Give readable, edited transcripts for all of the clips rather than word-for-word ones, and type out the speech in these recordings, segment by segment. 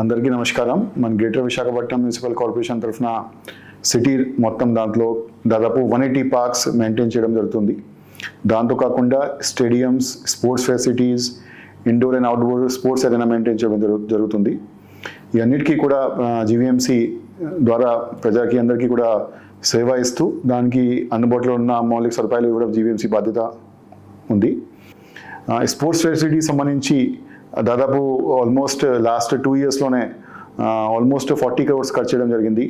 అందరికీ నమస్కారం. మన గ్రేటర్ విశాఖపట్నం మున్సిపల్ కార్పొరేషన్ తరఫున సిటీ మొత్తం దాంట్లో దాదాపు 180 పార్క్స్ మెయింటైన్ చేయడం జరుగుతుంది. దాంతో కాకుండా stadiums, sports facilities, indoor and outdoor sports arena maintain చేయడం జరుగుతుంది. ఇవన్నిటికీ కూడా జీవీఎంసీ ద్వారా ప్రజలకి అందరికీ కూడా సేవ ఇస్తూ దానికి అందుబాటులో ఉన్న మౌలిక సదుపాయాలు ఇవ్వడం జీవీఎంసీ బాధ్యత ఉంది. స్పోర్ట్స్ ఫెసిలిటీస్ సంబంధించి దాదాపు ఆల్మోస్ట్ లాస్ట్ 2 ఇయర్స్లోనే ఆల్మోస్ట్ 40 crores ఖర్చు చేయడం జరిగింది.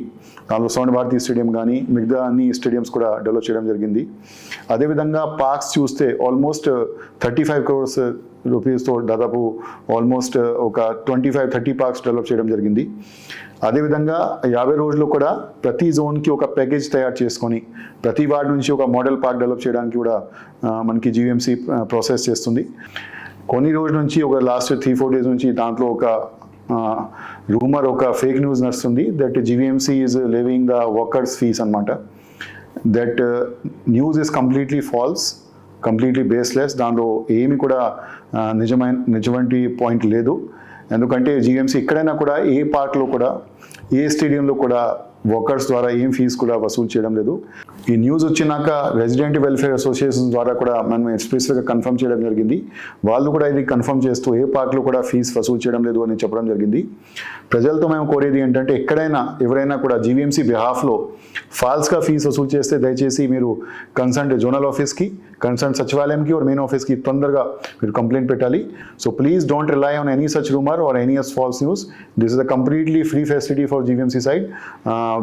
దానిలో సౌండ్ భారతి స్టేడియం కానీ మిగతా అన్ని స్టేడియంస్ కూడా డెవలప్ చేయడం జరిగింది. అదేవిధంగా పార్క్స్ చూస్తే ఆల్మోస్ట్ 35 crores రూపీస్తో దాదాపు ఆల్మోస్ట్ ఒక 25-30 పార్క్స్ డెవలప్ చేయడం జరిగింది. అదేవిధంగా 50 రోజుల్లో కూడా ప్రతి జోన్కి ఒక ప్యాకేజ్ తయారు చేసుకొని ప్రతి వార్డు నుంచి ఒక మోడల్ పార్క్ డెవలప్ చేయడానికి కూడా మనకి జీవీఎంసీ ప్రాసెస్ చేస్తుంది. కొన్ని రోజుల నుంచి ఒక లాస్ట్ 3-4 days నుంచి దాంట్లో ఒక రూమర్, ఒక ఫేక్ న్యూస్ నడుస్తుంది that GVMC is levying the workers fees అనమాట. That news is completely false, completely baseless. దాంట్లో ఏమి కూడా నిజమైన పాయింట్ లేదు. ఎందుకంటే జీవీఎంసీ ఎక్కడైనా కూడా ఏ పార్క్లో కూడా ఏ స్టేడియంలో కూడా వర్కర్స్ ద్వారా ఏం ఫీజు కూడా వసూలు చేయడం లేదు. ఈ న్యూస్ వచ్చినాక రెసిడెంట్ వెల్ఫేర్ అసోసియేషన్ ద్వారా కూడా మనం ఎక్స్ప్రెస్గా కన్ఫర్మ్ చేయడం జరిగింది. వాళ్ళు కూడా ఇది కన్ఫర్మ్ చేస్తూ ఏ పార్క్లో కూడా ఫీజు వసూలు చేయడం లేదు అని చెప్పడం జరిగింది. ప్రజలతో మేము కోరేది ఏంటంటే ఎక్కడైనా ఎవరైనా కూడా జీవీఎంసీ బిహాఫ్లో ఫాల్స్గా ఫీజు వసూలు చేస్తే దయచేసి మీరు కన్సర్న్ జోనల్ ఆఫీస్కి, కన్సర్న్ సచివాలయంకి और మెయిన్ ఆఫీస్కి తొందరగా మీరు కంప్లైంట్ పెట్టాలి. So please don't rely on any such rumour or any false news. This is a completely free facility for GVMC side.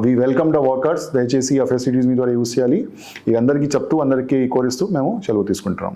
We welcome the workers. దయచేసి ఆ ఫెసిలిటీస్ మీ ద్వారా use చేయాలి. ఇవి అందరికీ చెప్తూ అందరికీ కోరిస్తూ మేము సెలవు తీసుకుంటున్నాం.